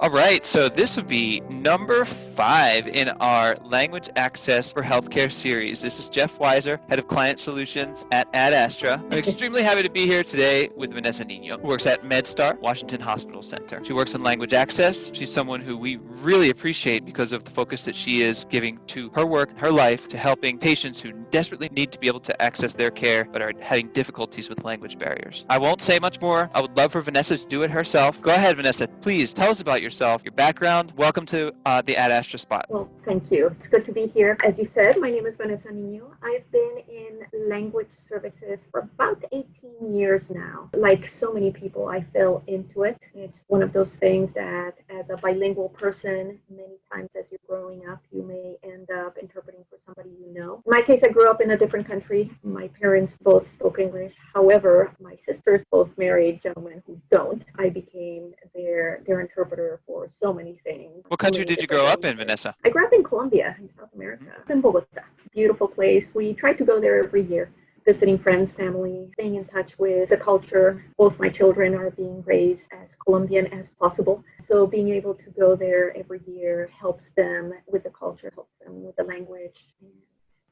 All right, so this would be number 5 in our Language Access for Healthcare series. This is Jeff Weiser, Head of Client Solutions at Ad Astra. I'm extremely happy to be here today with Vanessa Niño, who works at MedStar, Washington Hospital Center. She works in language access. She's someone who we really appreciate because of the focus that she is giving to her work, her life, to helping patients who desperately need to be able to access their care but are having difficulties with language barriers. I won't say much more. I would love for Vanessa to do it herself. Go ahead, Vanessa. Please tell us about yourself, your background. Welcome to the Ad Astra spot. Well, thank you. It's good to be here. As you said, my name is Vanessa Niño. I've been in language services for about 18 years now. Like so many people, I fell into it. It's one of those things that as a bilingual person, many times as you're growing up, you may end up interpreting for somebody you know. In my case, I grew up in a different country. My parents both spoke English. However, my sisters both married gentlemen who don't. I became their interpreter for so many things. What country did you grow up in, Vanessa? I grew up in Colombia, in South America, in Bogota. Beautiful place. We try to go there every year, visiting friends, family, staying in touch with the culture. Both my children are being raised as Colombian as possible. So being able to go there every year helps them with the culture, helps them with the language.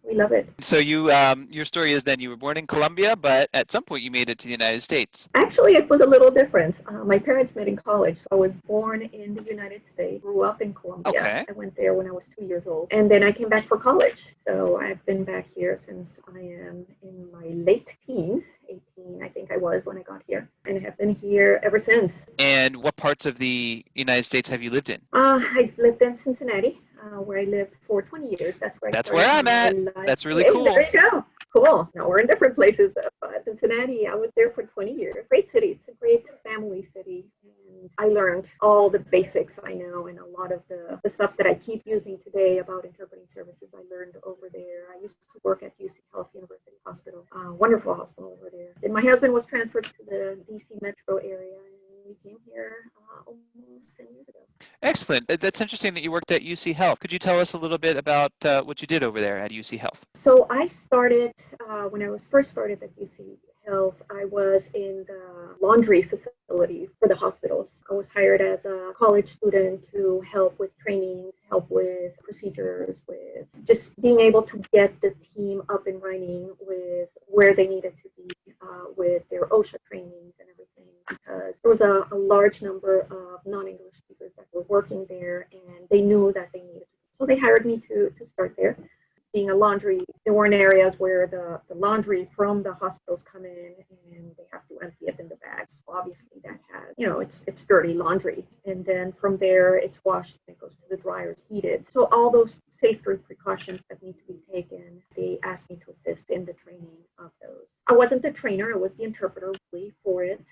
We love it. So your story is then you were born in Colombia, but at some point you made it to the United States. Actually, it was a little different. My parents met in college. I was born in the United States, grew up in Colombia. Okay. I went there when I was 2 years old. And then I came back for college. So I've been back here since I am in my late teens, 18 I think I was when I got here. And I have been here ever since. And what parts of the United States have you lived in? I lived in Cincinnati, where I lived for 20 years. That's where I'm at. That's really cool. There you go. Cool. Now we're in different places, but Cincinnati, I was there for 20 years. Great city. It's a great family city. And I learned all the basics I know and a lot of the stuff that I keep using today about interpreting services I learned over there. I used to work at UC Health University Hospital, wonderful hospital over there. And my husband was transferred to the DC metro area. We came here almost 10 years ago. Excellent. That's interesting that you worked at UC Health. Could you tell us a little bit about what you did over there at UC Health? So I started, when I was first started at UC Health, I was in the laundry facility for the hospitals. I was hired as a college student to help with trainings, help with procedures, with just being able to get the team up and running with where they needed to be with their OSHA trainings and everything, because there was a large number of non-English speakers that were working there and they knew that they needed to. So they hired me to start there. Being a laundry, there weren't areas where the laundry from the hospitals come in and they have to empty it in the bags. So obviously that has, it's dirty laundry. And then from there, it's washed and it goes to the dryer, it's heated. So all those safety precautions that need to be taken, they asked me to assist in the training of those. I wasn't the trainer, I was the interpreter really for it.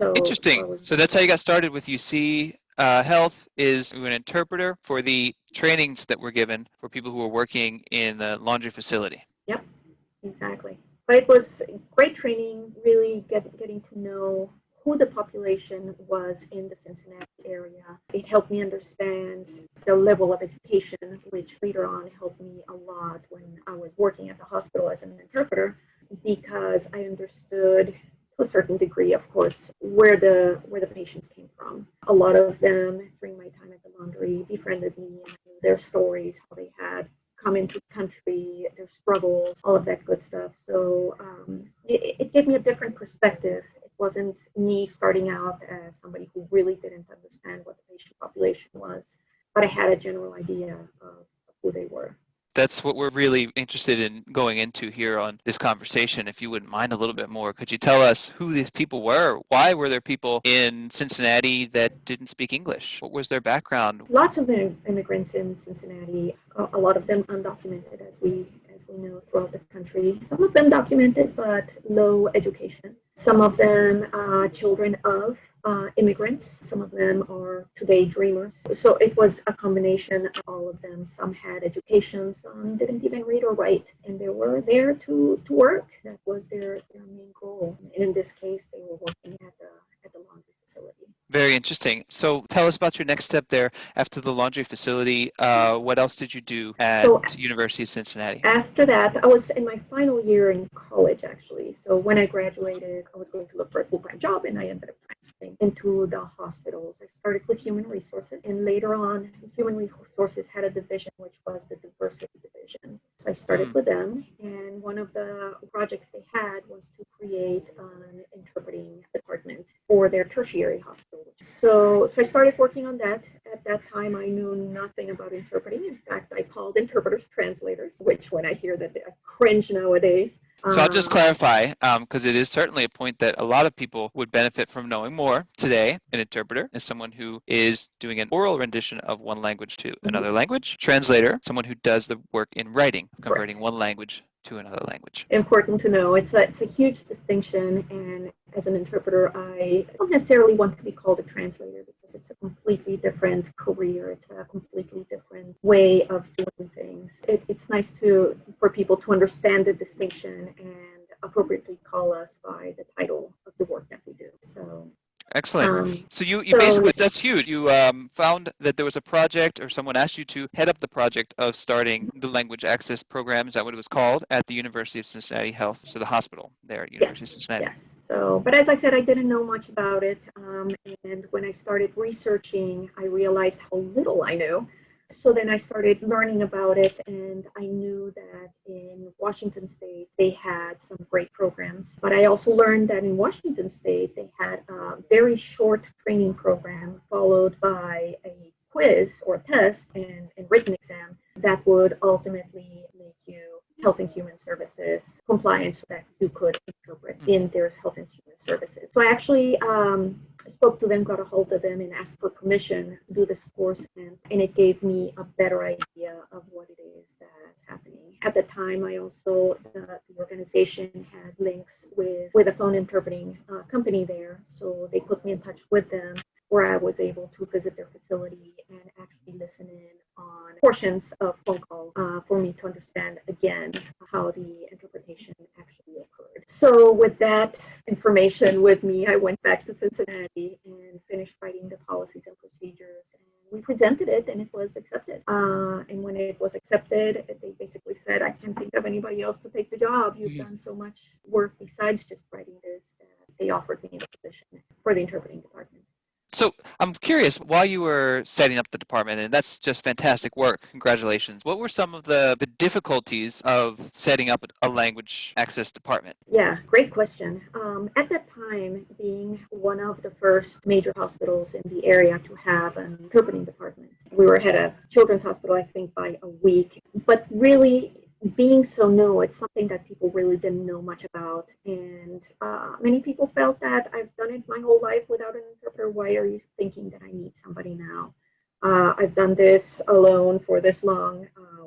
Interesting. So that's how you got started with UC Health, is you were an interpreter for the trainings that were given for people who were working in the laundry facility. Yep, exactly. But it was great training, really getting to know who the population was in the Cincinnati area. It helped me understand the level of education, which later on helped me a lot when I was working at the hospital as an interpreter, because I understood to a certain degree, of course, where the patients came from. A lot of them, during my time at the laundry, befriended me and I knew their stories, how they had come into the country, their struggles, all of that good stuff. So it gave me a different perspective. It wasn't me starting out as somebody who really didn't understand what the patient population was, but I had a general idea of who they were. That's what we're really interested in going into here on this conversation. If you wouldn't mind a little bit more, could you tell us who these people were? Why were there people in Cincinnati that didn't speak English? What was their background? Lots of immigrants in Cincinnati, a lot of them undocumented, as we know, throughout the country. Some of them documented, but low education. Some of them children of immigrants. Some of them are today dreamers. So it was a combination of all of them. Some had education, some didn't even read or write, and they were there to work. That was their main goal. And in this case, they were working at the laundry facility. Very interesting. So tell us about your next step there after the laundry facility. What else did you do at University of Cincinnati? After that, I was in my final year in college, actually. So when I graduated, I was going to look for a full-time job, and I ended up transferring everything into the hospitals. I started with human resources, and later on, human resources had a division which was the diversity division. So I started with them, and one of the projects they had was to create an interpreting department for their tertiary hospital. So I started working on that. At that time, I knew nothing about interpreting. In fact, I called interpreters translators, which when I hear that, I cringe nowadays. So I'll just clarify, because it is certainly a point that a lot of people would benefit from knowing more today. An interpreter is someone who is doing an oral rendition of one language to another language. Translator, someone who does the work in writing, converting one language to another language. Important to know. It's a huge distinction, and as an interpreter, I don't necessarily want to be called a translator because it's a completely different career. It's a completely different way of doing things. It's nice for people to understand the distinction and appropriately call us by the title of the work that we do. So. Excellent. So you basically, that's huge. You found that there was a project, or someone asked you to head up the project of starting the language access program. Is that what it was called? At the University of Cincinnati Health, so the hospital there at University of Cincinnati. Yes. So, but as I said, I didn't know much about it. And when I started researching, I realized how little I knew. So then I started learning about it, and I knew that in Washington State, they had some great programs. But I also learned that in Washington State, they had a very short training program followed by a quiz or test and written exam that would ultimately make you Health and Human Services compliant so that you could interpret in their Health and Human Services. So I actually spoke to them, got a hold of them, and asked for permission to do this course, and it gave me a better idea of what it is that's happening. At the time, I also, the organization had links with a phone interpreting company there, so they put me in touch with them, where I was able to visit their facility and actually listen in on portions of phone calls for me to understand again how the interpretation actually occurred. So with that information with me, I went back to Cincinnati and finished writing the policies and procedures. And we presented it, and it was accepted. And when it was accepted, they basically said, I can't think of anybody else to take the job. You've done so much work besides just writing this, that they offered me the position for the interpreting department. So I'm curious, while you were setting up the department, and that's just fantastic work, congratulations, what were some of the difficulties of setting up a language access department? Yeah, great question. At that time, being one of the first major hospitals in the area to have an interpreting department, we were ahead of Children's Hospital, I think, by a week. But really, being so new, it's something that people really didn't know much about. And many people felt that I've done it my whole life without an interpreter. Why are you thinking that I need somebody now? I've done this alone for this long.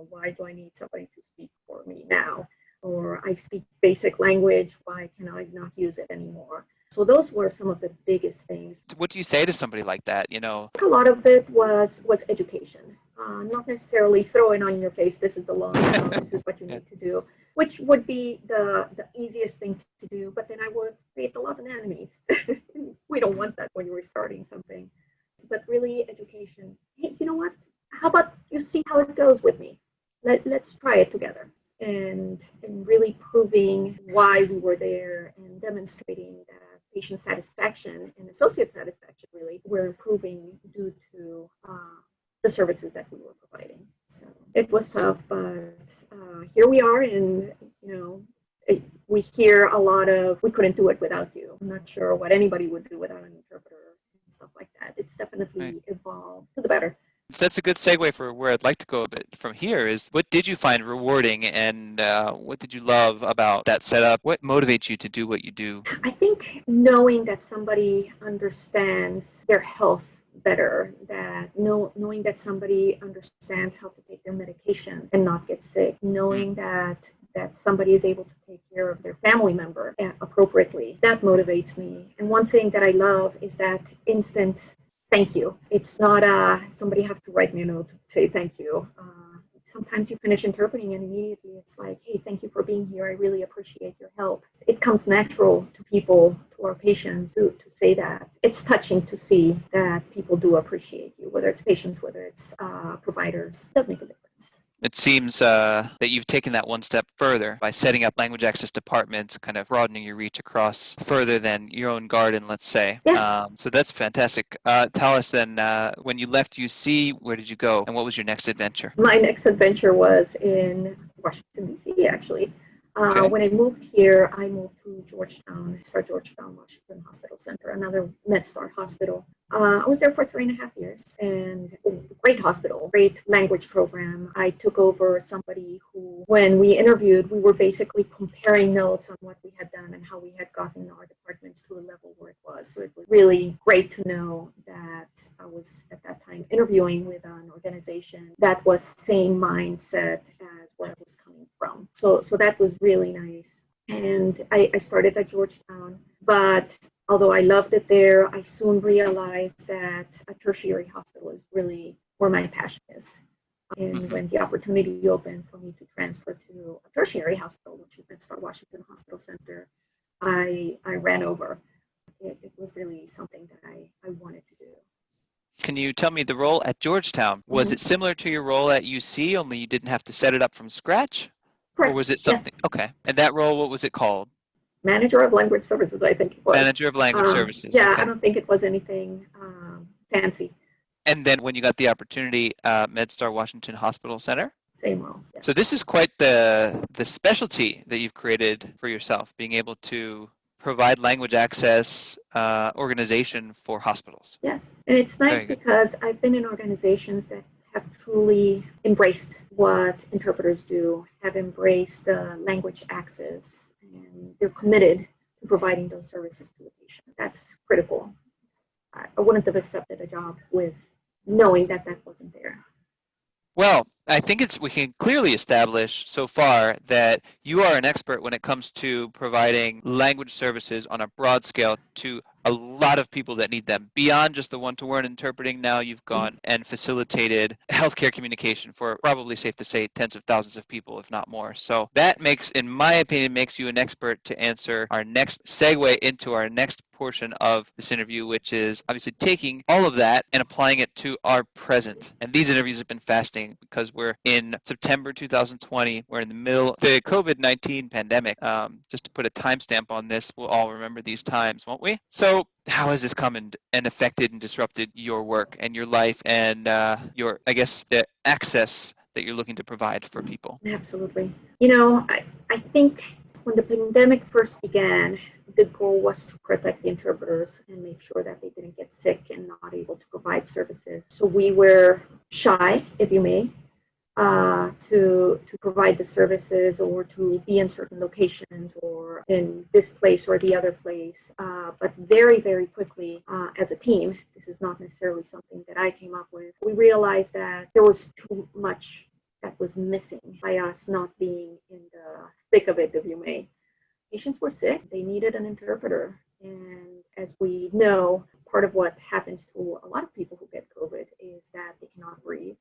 Why do I need somebody to speak for me now? Or I speak basic language. Why can I not use it anymore? So those were some of the biggest things. What do you say to somebody like that? You know, a lot of it was education. Not necessarily throwing on your face, this is the law, this is what you need to do, which would be the easiest thing to do, but then I would create a lot of enemies. We don't want that when you're starting something. But really, education. Hey, you know what? How about you see how it goes with me? Let's try it together. And really proving why we were there and demonstrating that patient satisfaction and associate satisfaction really were improving due to the services that we were providing. So it was tough, but here we are, and we hear a lot of, we couldn't do it without you. I'm not sure what anybody would do without an interpreter and stuff like that. It's definitely evolved to the better. So that's a good segue for where I'd like to go a bit from here is, what did you find rewarding, and what did you love about that setup? What motivates you to do what you do? I think knowing that somebody understands their health better, that knowing that somebody understands how to take their medication and not get sick, knowing that somebody is able to take care of their family member appropriately, that motivates me. And one thing that I love is that instant thank you. It's not somebody has to write me a note to say thank you. Sometimes you finish interpreting and immediately it's like, hey, thank you for being here. I really appreciate your help. It comes natural to people, to our patients, to say that. It's touching to see that people do appreciate you, whether it's patients, whether it's providers. It does make a difference. It seems that you've taken that one step further by setting up language access departments, kind of broadening your reach across further than your own garden, let's say. Yeah. So that's fantastic. Tell us then, when you left UC, where did you go, and what was your next adventure? My next adventure was in Washington, D.C., actually. Okay. When I moved here, I moved to Georgetown, Georgetown Washington Hospital Center, another MedStar hospital. I was there for 3.5 years, and great hospital, great language program. I took over somebody who, when we interviewed, we were basically comparing notes on what we had done and how we had gotten our departments to the level where it was. So it was really great to know that I was at that time interviewing with an organization that was same mindset as where I was coming from. So that was really nice. And I started at Georgetown, but although I loved it there, I soon realized that a tertiary hospital is really where my passion is. And when the opportunity opened for me to transfer to a tertiary hospital, which is MedStar Washington Hospital Center, I ran over. It was really something that I wanted to do. Can you tell me the role at Georgetown? Was it similar to your role at UC, only you didn't have to set it up from scratch? Or Correct. was it Yes. something? Okay. And that role, what was it called? Manager of Language Services, I think it was. Manager of Language Services. Yeah, I Okay. don't think it was anything fancy. And then when you got the opportunity, MedStar Washington Hospital Center? Same role. Yeah. So this is quite the specialty that you've created for yourself, being able to provide language access organization for hospitals. Yes, and it's nice Very good. because I've been in organizations that have truly embraced what interpreters do, have embraced language access, and they're committed to providing those services to the patient. That's critical. I wouldn't have accepted a job with knowing that that wasn't there. Well, I think we can clearly establish so far that you are an expert when it comes to providing language services on a broad scale to a lot of people that need them. Beyond just the one-to-one interpreting, now you've gone and facilitated healthcare communication for, probably safe to say, tens of thousands of people, if not more. So that makes, in my opinion, makes you an expert to answer our next segue into our next portion of this interview, which is obviously taking all of that and applying it to our present. And these interviews have been fascinating because we're in September 2020. We're in the middle of the COVID-19 pandemic. Just to put a timestamp on this, we'll all remember these times, won't we? So how has this come and affected and disrupted your work and your life and your, I guess, the access that you're looking to provide for people? Absolutely. I think when the pandemic first began, the goal was to protect the interpreters and make sure that they didn't get sick and not able to provide services. So we were shy, if you may, to provide the services or to be in certain locations or in this place or the other place. But very, very quickly, as a team, this is not necessarily something that I came up with, we realized that there was too much that was missing by us not being in the thick of it, if you may. Patients were sick, they needed an interpreter. And as we know, part of what happens to a lot of people who get COVID is that they cannot breathe.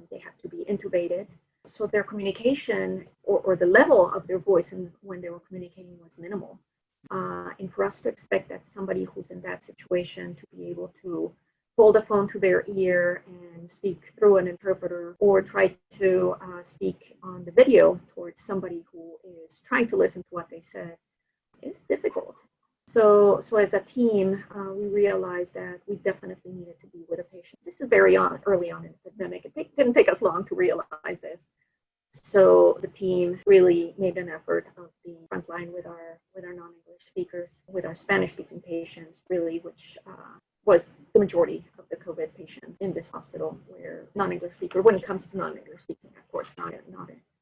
They have to be intubated. So their communication or the level of their voice when they were communicating was minimal. And for us to expect that somebody who's in that situation to be able to hold a phone to their ear and speak through an interpreter or try to speak on the video towards somebody who is trying to listen to what they said is difficult. So as a team, we realized that we definitely needed to be with a patient. This is very early on in the pandemic. It didn't take us long to realize this. So the team really made an effort of being frontline with our non-English speakers, with our Spanish-speaking patients, really, which was the majority of the COVID patients in this hospital, where non-English speaker, when it comes to non-English speaking, of course, not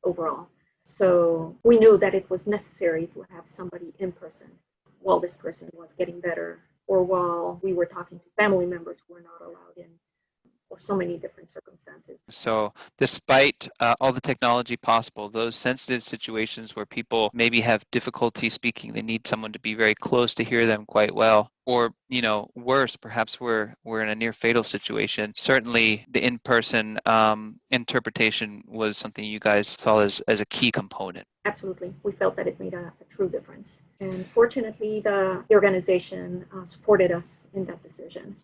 overall. So we knew that it was necessary to have somebody in person while this person was getting better, or while we were talking to family members who were not allowed in, or so many different circumstances. So despite all the technology possible, those sensitive situations where people maybe have difficulty speaking, they need someone to be very close to hear them quite well, or worse, perhaps we're in a near fatal situation. Certainly the in-person interpretation was something you guys saw as a key component. Absolutely. We felt that it made a true difference. And fortunately, the organization supported us in that decision.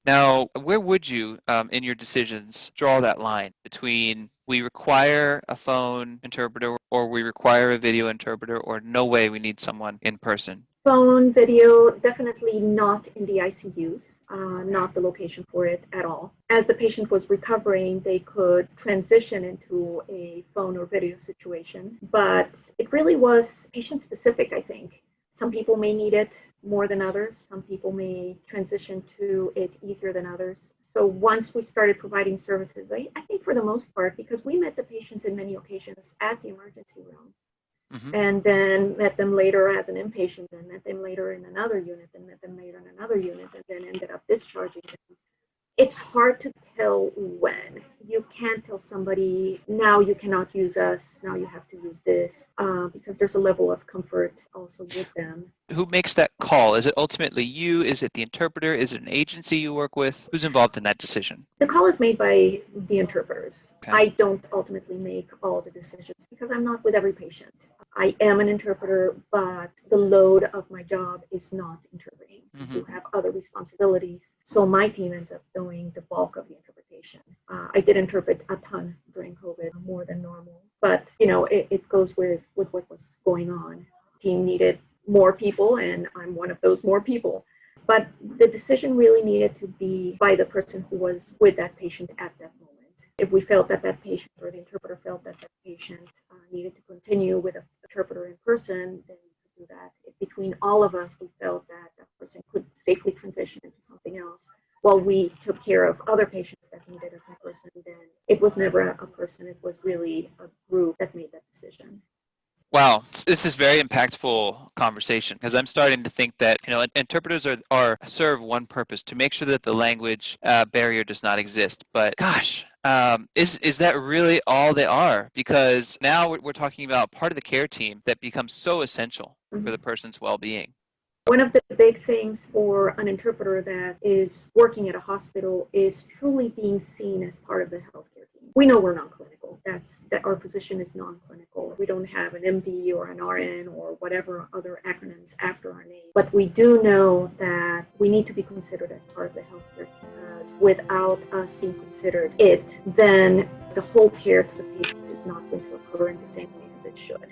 Now, where would you, in your decisions, draw that line between we require a phone interpreter or we require a video interpreter or no way we need someone in person? Phone, video, definitely not in the ICUs, not the location for it at all. As the patient was recovering, they could transition into a phone or video situation, but it really was patient specific, I think. Some people may need it more than others. Some people may transition to it easier than others. So once we started providing services, I think for the most part, because we met the patients in many occasions at the emergency room, Mm-hmm. and then met them later as an inpatient, and met them later in another unit, and met them later in another unit, and then ended up discharging them. It's hard to tell when. You can't tell somebody, now you cannot use us, now you have to use this, because there's a level of comfort also with them. Who makes that call? Is it ultimately you? Is it the interpreter? Is it an agency you work with? Who's involved in that decision? The call is made by the interpreters. Okay. I don't ultimately make all the decisions because I'm not with every patient. I am an interpreter, but the load of my job is not interpreting. Mm-hmm. I do have other responsibilities. So my team ends up doing the bulk of the interpretation. I did interpret a ton during COVID, more than normal. But, it goes with what was going on. The team needed more people, and I'm one of those more people. But the decision really needed to be by the person who was with that patient at that moment. If we felt that that patient or the interpreter felt that that patient needed to continue with an interpreter in person, then we could do that. If between all of us, we felt that that person could safely transition into something else while we took care of other patients that needed us in person, then it was never a person. It was really a group that made that decision. Wow, this is very impactful conversation because I'm starting to think that interpreters are serve one purpose to make sure that the language barrier does not exist. But gosh, is that really all they are? Because now we're talking about part of the care team that becomes so essential for the person's well-being. One of the big things for an interpreter that is working at a hospital is truly being seen as part of the healthcare team. We know we're non-clinical. That our position is non-clinical. We don't have an MD or an RN or whatever other acronyms after our name. But we do know that we need to be considered as part of the healthcare team, because without us being considered it, then the whole care to the patient is not going to occur in the same way as it should.